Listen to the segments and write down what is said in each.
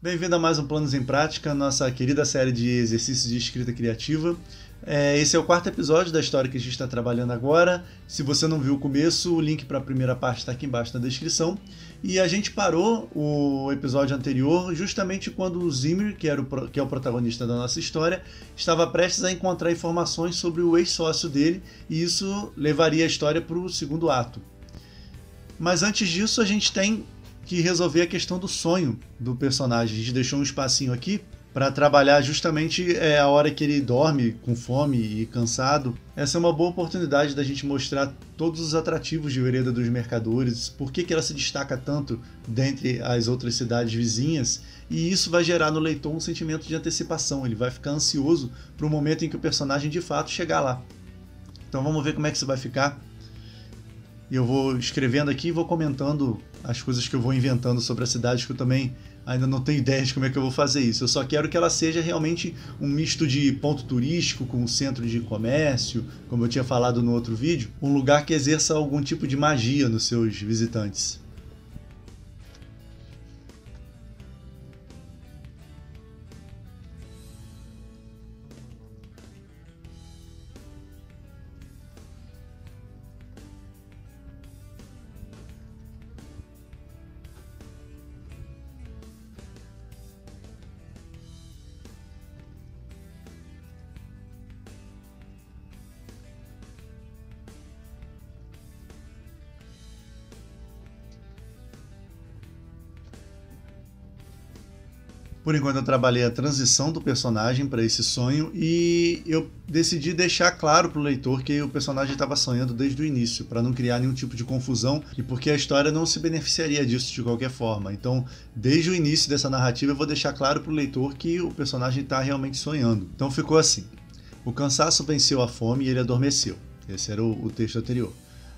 Bem-vindo a mais um Planos em Prática, nossa querida série de exercícios de escrita criativa. Esse é o quarto episódio da história que a gente está trabalhando agora. Se você não viu o começo, o link para a primeira parte está aqui embaixo na descrição. E a gente parou o episódio anterior justamente quando o Zimmer, que é o protagonista da nossa história, estava prestes a encontrar informações sobre o ex-sócio dele, e isso levaria a história para o segundo ato. Mas antes disso, a gente tem que resolver a questão do sonho do personagem. A gente deixou um espacinho aqui para trabalhar justamente a hora que ele dorme com fome e cansado. Essa é uma boa oportunidade da gente mostrar todos os atrativos de Vereda dos Mercadores, por que ela se destaca tanto dentre as outras cidades vizinhas, e isso vai gerar no leitor um sentimento de antecipação. Ele vai ficar ansioso para o momento em que o personagem de fato chegar lá. Então vamos ver como é que isso vai ficar. E eu vou escrevendo aqui e vou comentando as coisas que eu vou inventando sobre a cidade, que eu também ainda não tenho ideia de como é que eu vou fazer isso. Eu só quero que ela seja realmente um misto de ponto turístico com um centro de comércio, como eu tinha falado no outro vídeo, um lugar que exerça algum tipo de magia nos seus visitantes. Por enquanto eu trabalhei a transição do personagem para esse sonho e eu decidi deixar claro para o leitor que o personagem estava sonhando desde o início, para não criar nenhum tipo de confusão e porque a história não se beneficiaria disso de qualquer forma. Então, desde o início dessa narrativa eu vou deixar claro para o leitor que o personagem está realmente sonhando. Então ficou assim: o cansaço venceu a fome e ele adormeceu. Esse era o texto anterior.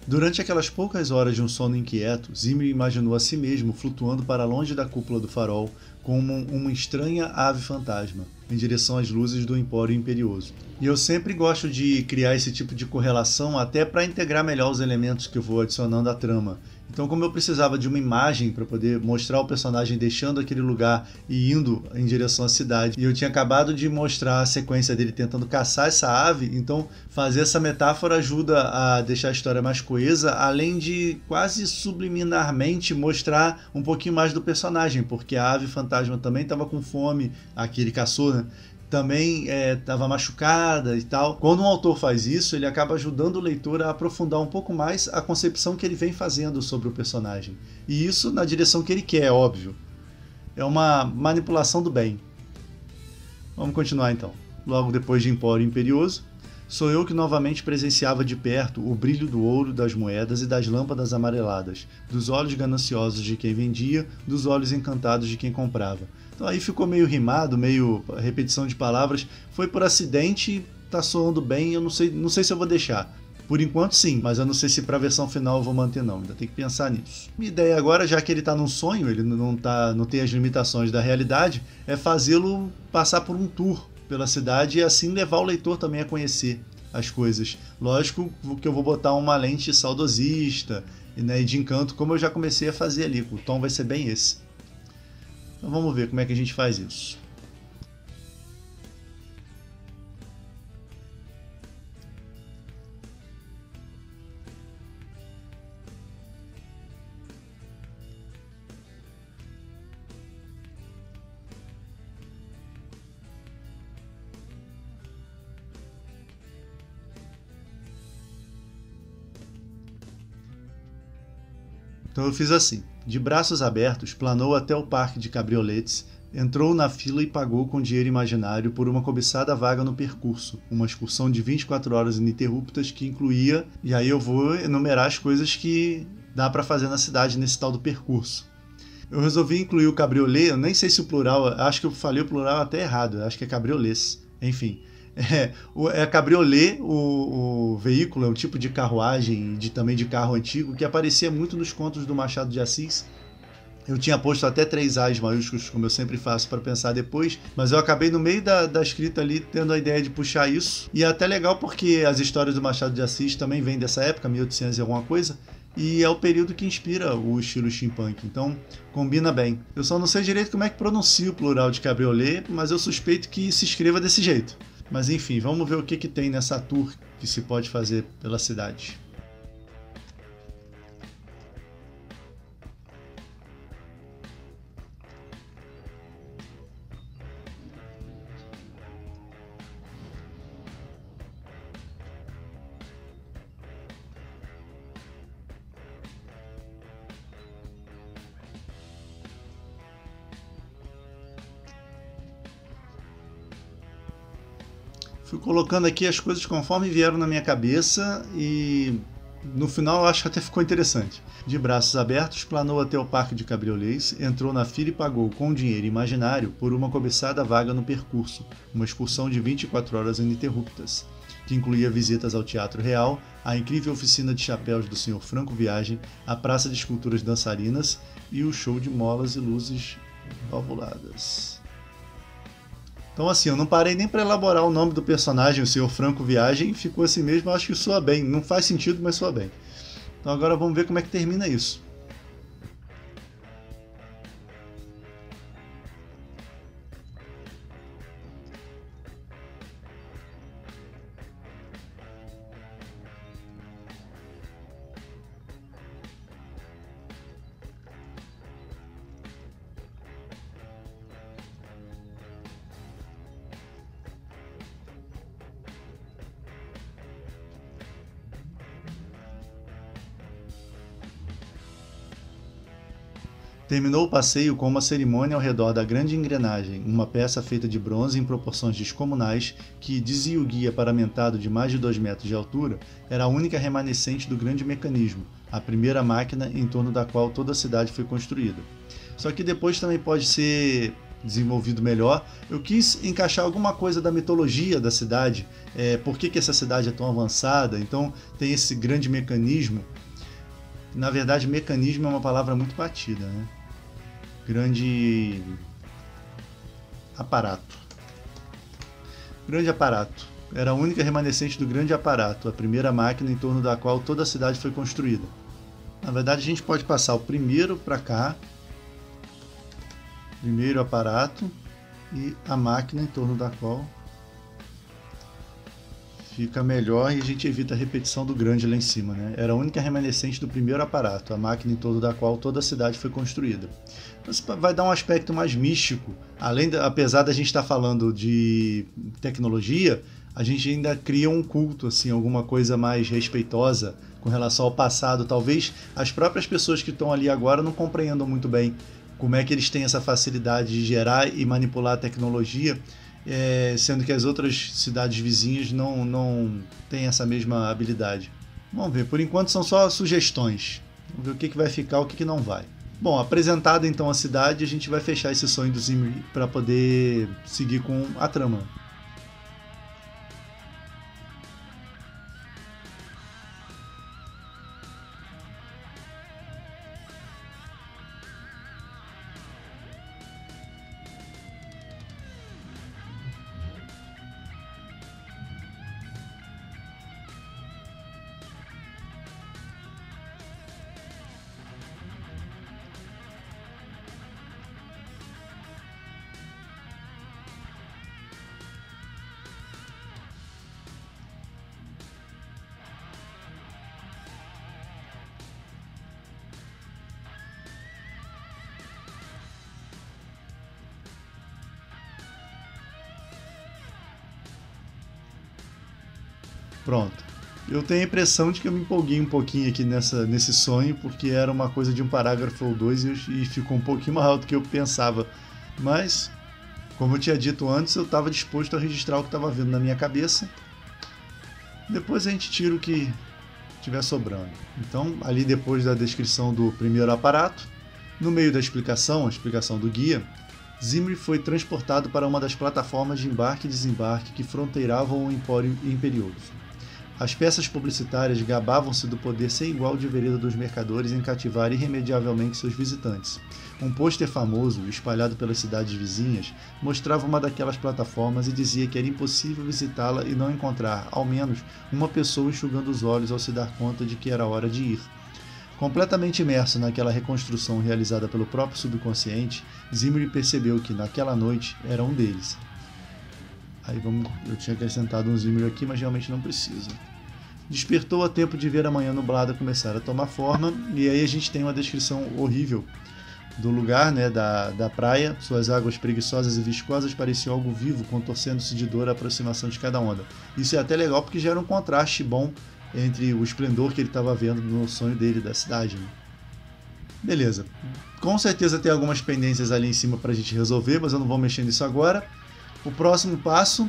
Durante aquelas poucas horas de um sono inquieto, Zimmer imaginou a si mesmo flutuando para longe da cúpula do farol como uma estranha ave fantasma, em direção às luzes do Empório Imperioso. E eu sempre gosto de criar esse tipo de correlação até para integrar melhor os elementos que eu vou adicionando à trama. Então, como eu precisava de uma imagem para poder mostrar o personagem deixando aquele lugar e indo em direção à cidade, e eu tinha acabado de mostrar a sequência dele tentando caçar essa ave, então fazer essa metáfora ajuda a deixar a história mais coesa, além de quase subliminarmente mostrar um pouquinho mais do personagem, porque a ave fantasma também estava com fome, aquele caçou, né? Também estava machucada e tal. Quando um autor faz isso, ele acaba ajudando o leitor a aprofundar um pouco mais a concepção que ele vem fazendo sobre o personagem. E isso na direção que ele quer, é óbvio. É uma manipulação do bem. Vamos continuar então. Logo depois de Empório Imperioso, sou eu que novamente presenciava de perto o brilho do ouro, das moedas e das lâmpadas amareladas, dos olhos gananciosos de quem vendia, dos olhos encantados de quem comprava. Então aí ficou meio rimado, meio repetição de palavras. Foi por acidente, tá soando bem, eu não sei se eu vou deixar. Por enquanto sim, mas eu não sei se para a versão final eu vou manter não, ainda tem que pensar nisso. Minha ideia agora, já que ele está num sonho, ele não tem as limitações da realidade, é fazê-lo passar por um tour pela cidade e assim levar o leitor também a conhecer as coisas. Lógico que eu vou botar uma lente saudosista e de encanto, como eu já comecei a fazer ali, o tom vai ser bem esse. Então vamos ver como é que a gente faz isso. Então eu fiz assim: de braços abertos, planou até o parque de cabrioletes, entrou na fila e pagou com dinheiro imaginário por uma cobiçada vaga no percurso, uma excursão de 24 horas ininterruptas que incluía, e aí eu vou enumerar as coisas que dá para fazer na cidade nesse tal do percurso. Eu resolvi incluir o cabriolê, eu nem sei se o plural, acho que eu falei o plural até errado, acho que é cabriolês, enfim. Cabriolê, o veículo é um tipo de carruagem e também de carro antigo que aparecia muito nos contos do Machado de Assis. Eu tinha posto até 3 A's maiúsculos, como eu sempre faço, para pensar depois, mas eu acabei no meio da escrita ali tendo a ideia de puxar isso. E é até legal porque as histórias do Machado de Assis também vêm dessa época, 1800 e alguma coisa, e é o período que inspira o estilo steampunk, então combina bem. Eu só não sei direito como é que pronuncia o plural de cabriolé, mas eu suspeito que se escreva desse jeito. Mas enfim, vamos ver o que tem nessa tour que se pode fazer pela cidade. Fui colocando aqui as coisas conforme vieram na minha cabeça e no final eu acho que até ficou interessante. De braços abertos, planou até o parque de cabriolês, entrou na fila e pagou com dinheiro imaginário por uma cobiçada vaga no percurso, uma excursão de 24 horas ininterruptas, que incluía visitas ao Teatro Real, a incrível oficina de chapéus do Sr. Franco Viagem, a praça de esculturas dançarinas e o show de molas e luzes valvuladas. Então assim, eu não parei nem para elaborar o nome do personagem, o Sr. Franco Viagem, ficou assim mesmo, eu acho que soa bem. Não faz sentido, mas soa bem. Então agora vamos ver como é que termina isso. Terminou o passeio com uma cerimônia ao redor da grande engrenagem, uma peça feita de bronze em proporções descomunais que, dizia o guia paramentado de mais de 2 metros de altura, era a única remanescente do grande mecanismo, a primeira máquina em torno da qual toda a cidade foi construída. Só que depois também pode ser desenvolvido melhor. Eu quis encaixar alguma coisa da mitologia da cidade, por que essa cidade é tão avançada, então tem esse grande mecanismo. Na verdade, mecanismo é uma palavra muito batida, né? Grande aparato. Grande aparato. Era a única remanescente do grande aparato, a primeira máquina em torno da qual toda a cidade foi construída. Na verdade, a gente pode passar o primeiro para cá, primeiro aparato e a máquina em torno da qual fica melhor e a gente evita a repetição do grande lá em cima, né? Era a única remanescente do primeiro aparato, a máquina em torno da qual toda a cidade foi construída. Então, vai dar um aspecto mais místico. Apesar da gente estar falando de tecnologia, a gente ainda cria um culto, assim, alguma coisa mais respeitosa com relação ao passado. Talvez as próprias pessoas que estão ali agora não compreendam muito bem como é que eles têm essa facilidade de gerar e manipular a tecnologia, sendo que as outras cidades vizinhas não têm essa mesma habilidade. Vamos ver, por enquanto são só sugestões. Vamos ver o que vai ficar, o que não vai. Bom, apresentada então a cidade, a gente vai fechar esse sonho do Zimri para poder seguir com a trama. Pronto. Eu tenho a impressão de que eu me empolguei um pouquinho aqui nesse sonho, porque era uma coisa de um parágrafo ou dois e ficou um pouquinho maior do que eu pensava. Mas, como eu tinha dito antes, eu estava disposto a registrar o que estava vindo na minha cabeça. Depois a gente tira o que estiver sobrando. Então, ali depois da descrição do primeiro aparato, no meio da explicação, a explicação do guia, Zimri foi transportado para uma das plataformas de embarque e desembarque que fronteiravam o Empório Imperioso. As peças publicitárias gabavam-se do poder sem igual de vereda dos mercadores em cativar irremediavelmente seus visitantes. Um pôster famoso, espalhado pelas cidades vizinhas, mostrava uma daquelas plataformas e dizia que era impossível visitá-la e não encontrar, ao menos, uma pessoa enxugando os olhos ao se dar conta de que era hora de ir. Completamente imerso naquela reconstrução realizada pelo próprio subconsciente, Zimri percebeu que naquela noite era um deles. Aí eu tinha acrescentado um Zimri aqui, mas realmente não precisa. Despertou a tempo de ver a manhã nublada começar a tomar forma, e aí a gente tem uma descrição horrível do lugar, né, da praia. Suas águas preguiçosas e viscosas pareciam algo vivo, contorcendo-se de dor à aproximação de cada onda. Isso é até legal porque gera um contraste bom entre o esplendor que ele estava vendo no sonho dele da cidade. Né? Beleza. Com certeza tem algumas pendências ali em cima para a gente resolver, mas eu não vou mexer nisso agora. O próximo passo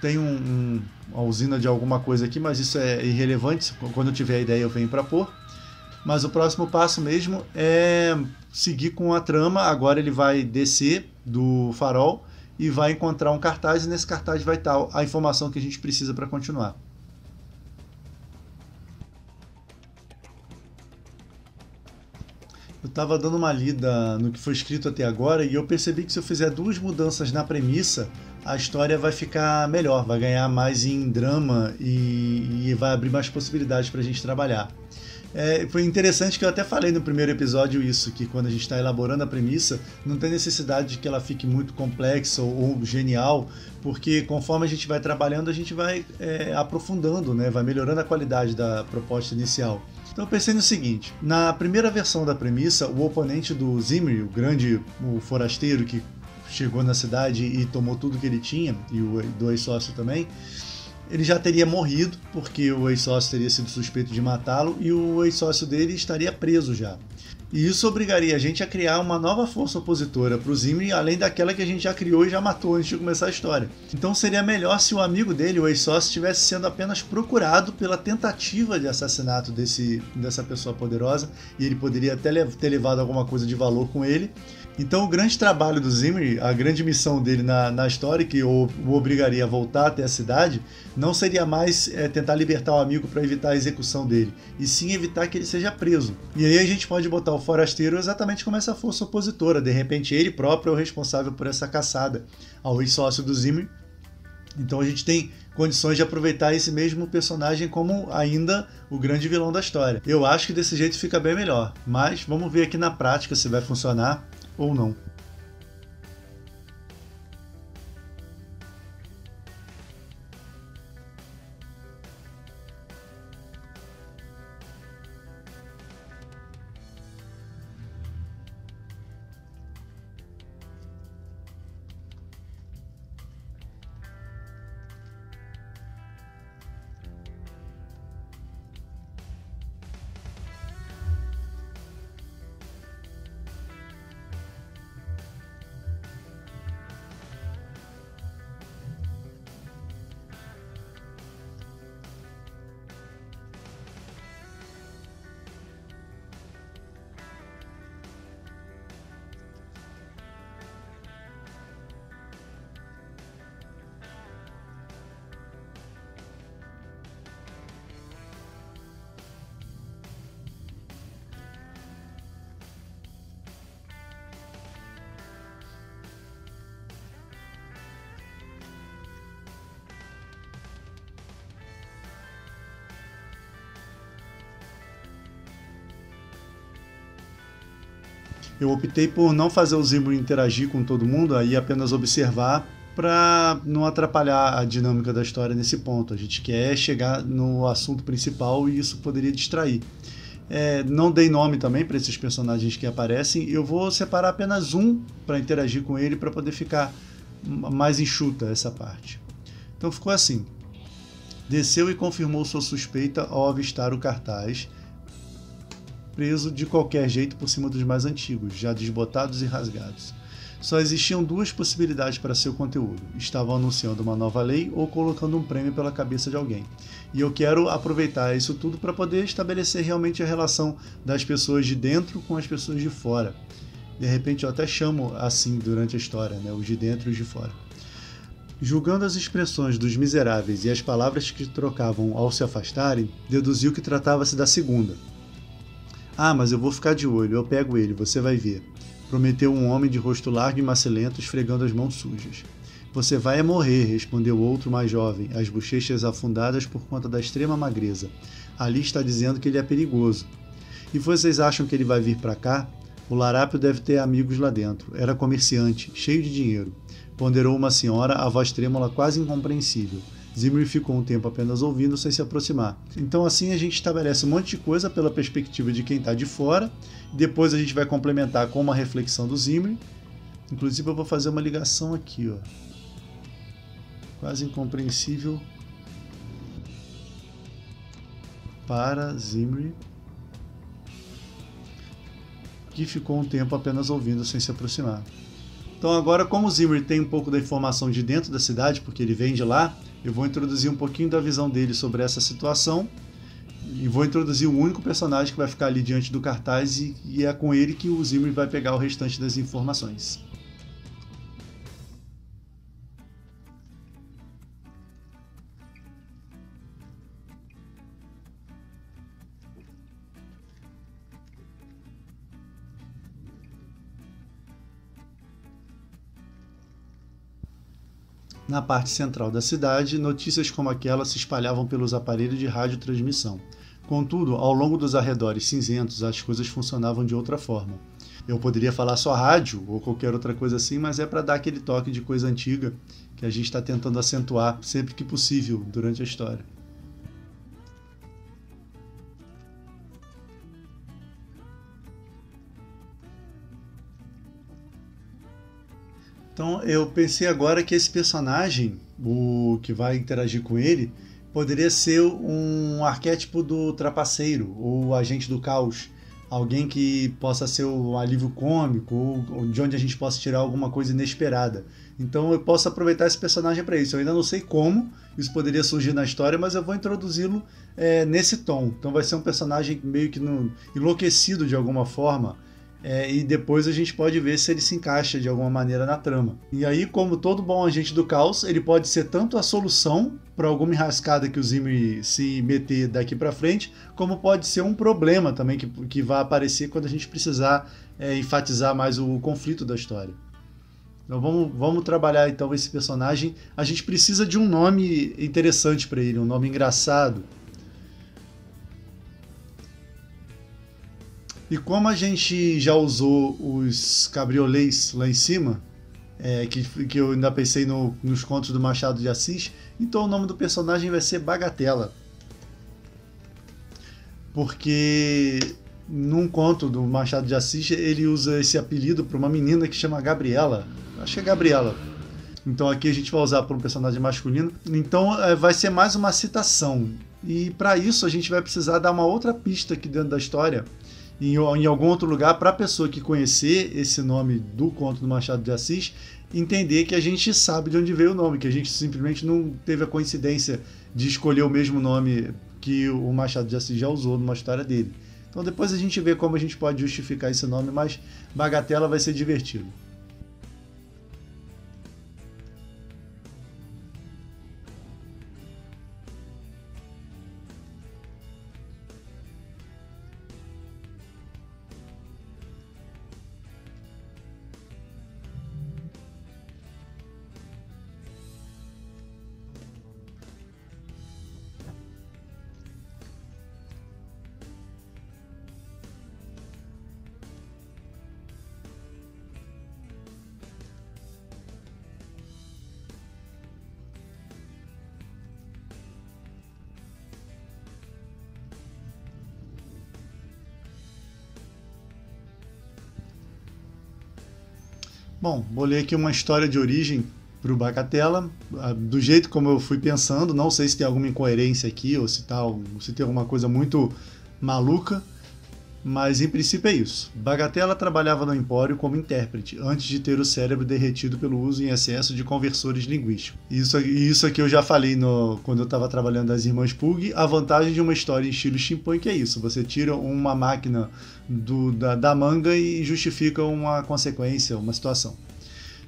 tem uma usina de alguma coisa aqui, mas isso é irrelevante. Quando eu tiver a ideia eu venho para pôr. Mas o próximo passo mesmo é seguir com a trama. Agora ele vai descer do farol e vai encontrar um cartaz, e nesse cartaz vai estar a informação que a gente precisa para continuar. Eu estava dando uma lida no que foi escrito até agora e eu percebi que se eu fizer 2 mudanças na premissa, a história vai ficar melhor, vai ganhar mais em drama e vai abrir mais possibilidades para a gente trabalhar. Foi interessante que eu até falei no primeiro episódio isso, que quando a gente está elaborando a premissa, não tem necessidade de que ela fique muito complexa ou genial, porque conforme a gente vai trabalhando, a gente vai aprofundando, né? Vai melhorando a qualidade da proposta inicial. Então eu pensei no seguinte, na primeira versão da premissa, o oponente do Zimri, o forasteiro que chegou na cidade e tomou tudo que ele tinha, e o do ex-sócio também, ele já teria morrido, porque o ex-sócio teria sido suspeito de matá-lo e o ex-sócio dele estaria preso já. E isso obrigaria a gente a criar uma nova força opositora para o Zimri, além daquela que a gente já criou e já matou antes de começar a história. Então seria melhor se o amigo dele, o ex-sócio, estivesse sendo apenas procurado pela tentativa de assassinato dessa pessoa poderosa, e ele poderia até ter levado alguma coisa de valor com ele. Então o grande trabalho do Zimri, a grande missão dele na história, que o obrigaria a voltar até a cidade, não seria mais tentar libertar o amigo para evitar a execução dele, e sim evitar que ele seja preso. E aí a gente pode botar o forasteiro exatamente como essa força opositora, de repente ele próprio é o responsável por essa caçada ao ex-sócio do Zimri. Então a gente tem condições de aproveitar esse mesmo personagem como ainda o grande vilão da história. Eu acho que desse jeito fica bem melhor, mas vamos ver aqui na prática se vai funcionar ou não. Eu optei por não fazer o Zimri interagir com todo mundo, aí apenas observar para não atrapalhar a dinâmica da história nesse ponto. A gente quer chegar no assunto principal e isso poderia distrair. Não dei nome também para esses personagens que aparecem, eu vou separar apenas um para interagir com ele para poder ficar mais enxuta essa parte. Então ficou assim. Desceu e confirmou sua suspeita ao avistar o cartaz, preso de qualquer jeito por cima dos mais antigos, já desbotados e rasgados. Só existiam 2 possibilidades para seu conteúdo. Estavam anunciando uma nova lei ou colocando um prêmio pela cabeça de alguém. E eu quero aproveitar isso tudo para poder estabelecer realmente a relação das pessoas de dentro com as pessoas de fora. De repente eu até chamo assim durante a história, né? Os de dentro e os de fora. Julgando as expressões dos miseráveis e as palavras que trocavam ao se afastarem, deduziu que tratava-se da segunda. Ah, mas eu vou ficar de olho, eu pego ele, você vai ver, prometeu um homem de rosto largo e macilento, esfregando as mãos sujas. Você vai morrer, respondeu outro mais jovem, as bochechas afundadas por conta da extrema magreza. Ali está dizendo que ele é perigoso. E vocês acham que ele vai vir para cá? O larápio deve ter amigos lá dentro. Era comerciante, cheio de dinheiro. Ponderou uma senhora, a voz trêmula quase incompreensível. Zimri ficou um tempo apenas ouvindo sem se aproximar. Então assim a gente estabelece um monte de coisa pela perspectiva de quem está de fora. Depois a gente vai complementar com uma reflexão do Zimri. Inclusive eu vou fazer uma ligação aqui, ó. Quase incompreensível para Zimri, que ficou um tempo apenas ouvindo sem se aproximar. Então agora, como o Zimri tem um pouco da informação de dentro da cidade, porque ele vem de lá, eu vou introduzir um pouquinho da visão dele sobre essa situação e vou introduzir o único personagem que vai ficar ali diante do cartaz e é com ele que o Zimri vai pegar o restante das informações. Na parte central da cidade, notícias como aquela se espalhavam pelos aparelhos de radiotransmissão. Contudo, ao longo dos arredores cinzentos, as coisas funcionavam de outra forma. Eu poderia falar só rádio ou qualquer outra coisa assim, mas é para dar aquele toque de coisa antiga que a gente está tentando acentuar sempre que possível durante a história. Então eu pensei agora que esse personagem, o que vai interagir com ele, poderia ser um arquétipo do trapaceiro ou agente do caos. Alguém que possa ser um alívio cômico ou de onde a gente possa tirar alguma coisa inesperada. Então eu posso aproveitar esse personagem para isso. Eu ainda não sei como isso poderia surgir na história, mas eu vou introduzi-lo nesse tom. Então vai ser um personagem meio que enlouquecido de alguma forma. E depois a gente pode ver se ele se encaixa de alguma maneira na trama. E aí, como todo bom agente do caos, ele pode ser tanto a solução para alguma enrascada que o Zimri se meter daqui para frente, como pode ser um problema também que vai aparecer quando a gente precisar enfatizar mais o conflito da história. Então vamos trabalhar então esse personagem. A gente precisa de um nome interessante para ele, um nome engraçado. E como a gente já usou os cabriolês lá em cima, que eu ainda pensei nos contos do Machado de Assis, então o nome do personagem vai ser Bagatela. Porque num conto do Machado de Assis ele usa esse apelido para uma menina que chama Gabriela. Acho que é Gabriela. Então aqui a gente vai usar para um personagem masculino. Então vai ser mais uma citação. E para isso a gente vai precisar dar uma outra pista aqui dentro da história, em algum outro lugar, para a pessoa que conhecer esse nome do conto do Machado de Assis, entender que a gente sabe de onde veio o nome, que a gente simplesmente não teve a coincidência de escolher o mesmo nome que o Machado de Assis já usou numa história dele. Então depois a gente vê como a gente pode justificar esse nome, mas Bagatela vai ser divertido. Bom, vou ler aqui uma história de origem para o Bagatela, do jeito como eu fui pensando. Não sei se tem alguma incoerência aqui ou se tem alguma coisa muito maluca, mas em princípio é isso. Bagatela trabalhava no Empório como intérprete, antes de ter o cérebro derretido pelo uso em excesso de conversores linguísticos. Isso aqui eu já falei quando eu estava trabalhando das Irmãs Pug. A vantagem de uma história em estilo steampunk é isso: você tira uma máquina da manga e justifica uma consequência, uma situação.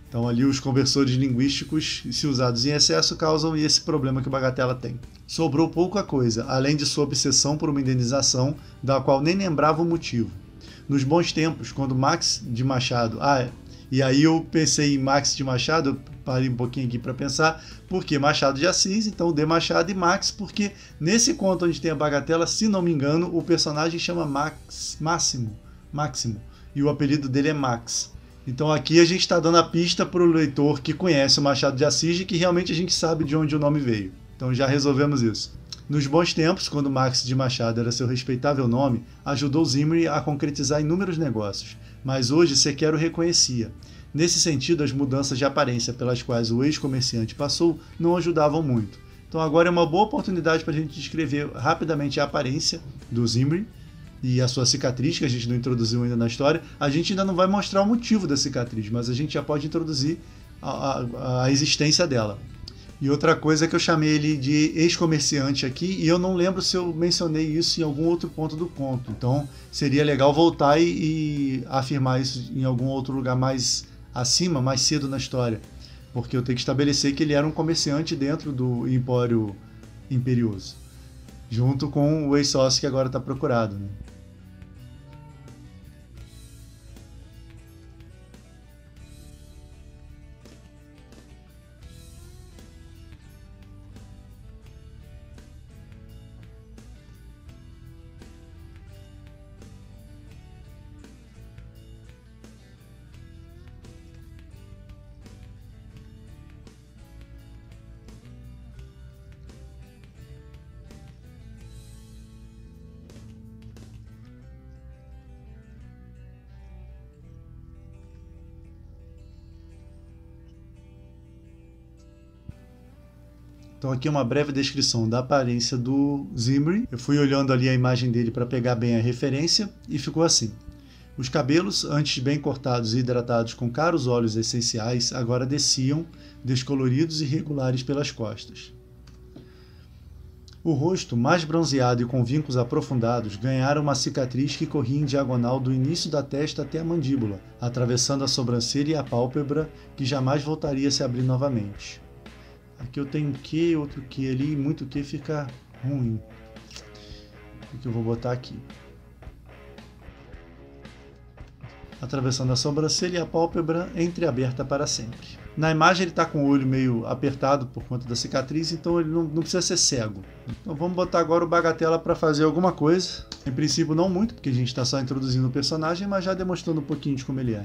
Então ali os conversores linguísticos, se usados em excesso, causam esse problema que o Bagatela tem. Sobrou pouca coisa, além de sua obsessão por uma indenização, da qual nem lembrava o motivo. Nos bons tempos, quando Max de Machado... E aí eu pensei em Max de Machado, eu parei um pouquinho aqui para pensar, porque Machado de Assis, então de Machado e Max, porque nesse conto onde tem a bagatela, se não me engano, o personagem chama Máximo, e o apelido dele é Max. Então aqui a gente está dando a pista para o leitor que conhece o Machado de Assis e que realmente a gente sabe de onde o nome veio. Então já resolvemos isso. Nos bons tempos, quando Max de Machado era seu respeitável nome, ajudou Zimri a concretizar inúmeros negócios, mas hoje sequer o reconhecia. Nesse sentido, as mudanças de aparência pelas quais o ex-comerciante passou não ajudavam muito. Então agora é uma boa oportunidade para a gente descrever rapidamente a aparência do Zimri e a sua cicatriz, que a gente não introduziu ainda na história. A gente ainda não vai mostrar o motivo da cicatriz, mas a gente já pode introduzir a existência dela. E outra coisa é que eu chamei ele de ex-comerciante aqui, e eu não lembro se eu mencionei isso em algum outro ponto do conto. Então seria legal voltar e afirmar isso em algum outro lugar mais acima, mais cedo na história. Porque eu tenho que estabelecer que ele era um comerciante dentro do Empório Imperioso, junto com o ex-sócio que agora está procurado, né? Então aqui é uma breve descrição da aparência do Zimri. Eu fui olhando ali a imagem dele para pegar bem a referência e ficou assim. Os cabelos, antes bem cortados e hidratados com caros óleos essenciais, agora desciam, descoloridos e regulares pelas costas. O rosto, mais bronzeado e com vincos aprofundados, ganhara uma cicatriz que corria em diagonal do início da testa até a mandíbula, atravessando a sobrancelha e a pálpebra, que jamais voltaria a se abrir novamente. Aqui eu tenho que, outro que ali, muito que fica ruim. O que eu vou botar aqui? Atravessando a sobrancelha e a pálpebra entreaberta para sempre. Na imagem ele está com o olho meio apertado por conta da cicatriz, então ele não precisa ser cego. Então vamos botar agora o Bagatela para fazer alguma coisa. Em princípio não muito, porque a gente está só introduzindo o personagem, mas já demonstrando um pouquinho de como ele é.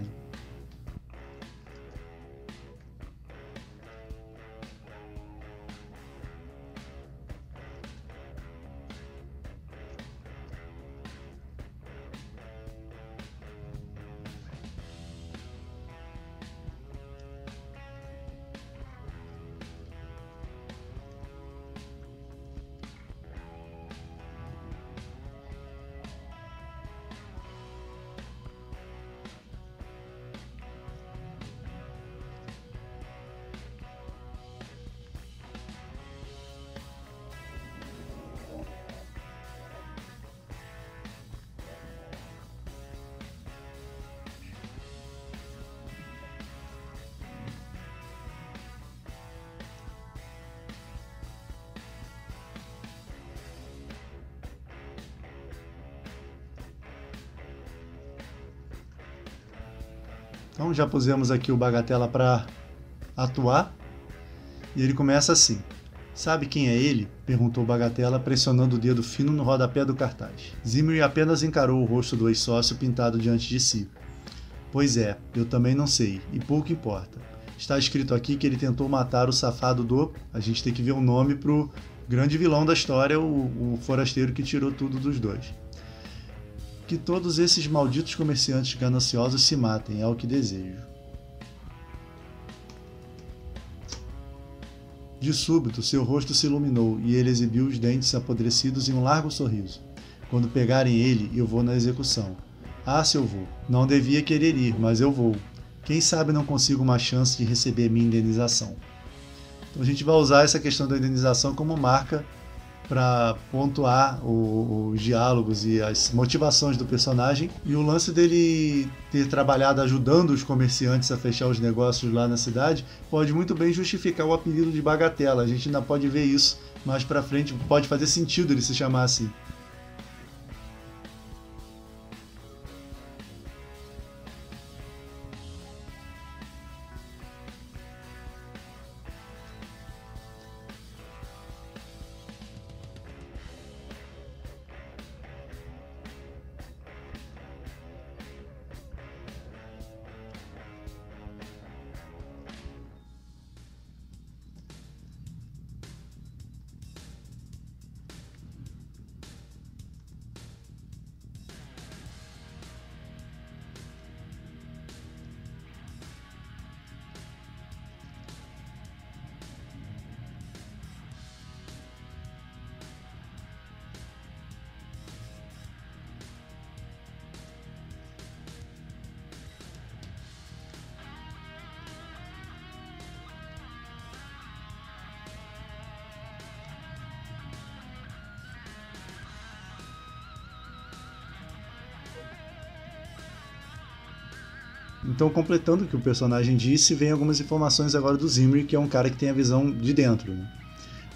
Então já pusemos aqui o Bagatela para atuar e ele começa assim. Sabe quem é ele? Perguntou Bagatela, pressionando o dedo fino no rodapé do cartaz. Zimri apenas encarou o rosto do ex-sócio pintado diante de si. Pois é, eu também não sei, e pouco importa. Está escrito aqui que ele tentou matar o safado do... A gente tem que ver o nome pro grande vilão da história, o forasteiro que tirou tudo dos dois. Que todos esses malditos comerciantes gananciosos se matem, é o que desejo. De súbito, seu rosto se iluminou e ele exibiu os dentes apodrecidos em um largo sorriso. Quando pegarem ele, eu vou na execução. Ah, se eu vou. Não devia querer ir, mas eu vou. Quem sabe não consigo uma chance de receber minha indenização. Então a gente vai usar essa questão da indenização como marca para pontuar os diálogos e as motivações do personagem. E o lance dele ter trabalhado ajudando os comerciantes a fechar os negócios lá na cidade pode muito bem justificar o apelido de Bagatela. A gente ainda pode ver isso mais para frente, pode fazer sentido ele se chamar assim. Então, completando o que o personagem disse, vem algumas informações agora do Zimri, que é um cara que tem a visão de dentro, né?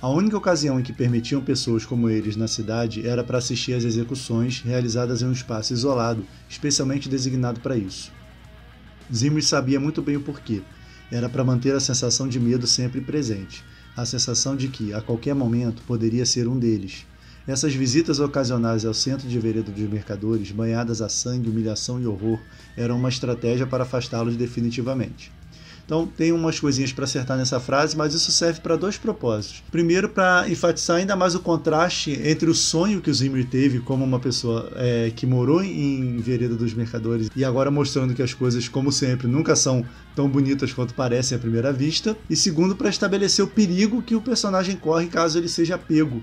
A única ocasião em que permitiam pessoas como eles na cidade era para assistir às execuções realizadas em um espaço isolado, especialmente designado para isso. Zimri sabia muito bem o porquê. Era para manter a sensação de medo sempre presente, a sensação de que, a qualquer momento, poderia ser um deles. Essas visitas ocasionais ao centro de vereda dos mercadores, banhadas a sangue, humilhação e horror, eram uma estratégia para afastá-los definitivamente. Então, tem umas coisinhas para acertar nessa frase, mas isso serve para dois propósitos. Primeiro, para enfatizar ainda mais o contraste entre o sonho que o Zimri teve como uma pessoa que morou em Vereda dos Mercadores e agora mostrando que as coisas, como sempre, nunca são tão bonitas quanto parecem à primeira vista. E segundo, para estabelecer o perigo que o personagem corre caso ele seja pego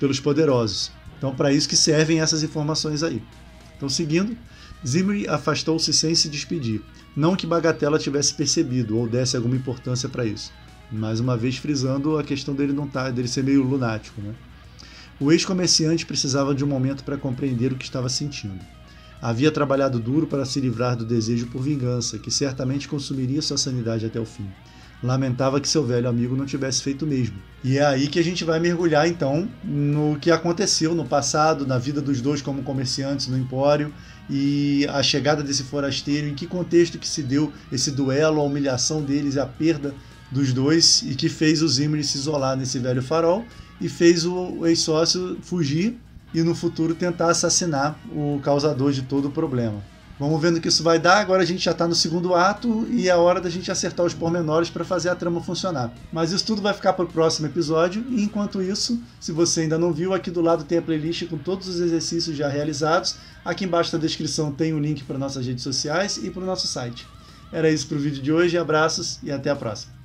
pelos poderosos. Então, para isso que servem essas informações aí. Então, seguindo, Zimri afastou-se sem se despedir. Não que Bagatella tivesse percebido ou desse alguma importância para isso. Mais uma vez frisando a questão dele dele ser meio lunático, né? O ex-comerciante precisava de um momento para compreender o que estava sentindo. Havia trabalhado duro para se livrar do desejo por vingança, que certamente consumiria sua sanidade até o fim. Lamentava que seu velho amigo não tivesse feito o mesmo. E é aí que a gente vai mergulhar, então, no que aconteceu no passado, na vida dos dois como comerciantes no Empório, e a chegada desse forasteiro, em que contexto que se deu esse duelo, a humilhação deles e a perda dos dois, e que fez o Zimri se isolar nesse velho farol, e fez o ex-sócio fugir e no futuro tentar assassinar o causador de todo o problema. Vamos vendo o que isso vai dar. Agora a gente já está no segundo ato e é hora da gente acertar os pormenores para fazer a trama funcionar. Mas isso tudo vai ficar para o próximo episódio. E enquanto isso, se você ainda não viu, aqui do lado tem a playlist com todos os exercícios já realizados. Aqui embaixo na descrição tem o link para nossas redes sociais e para o nosso site. Era isso para o vídeo de hoje. Abraços e até a próxima.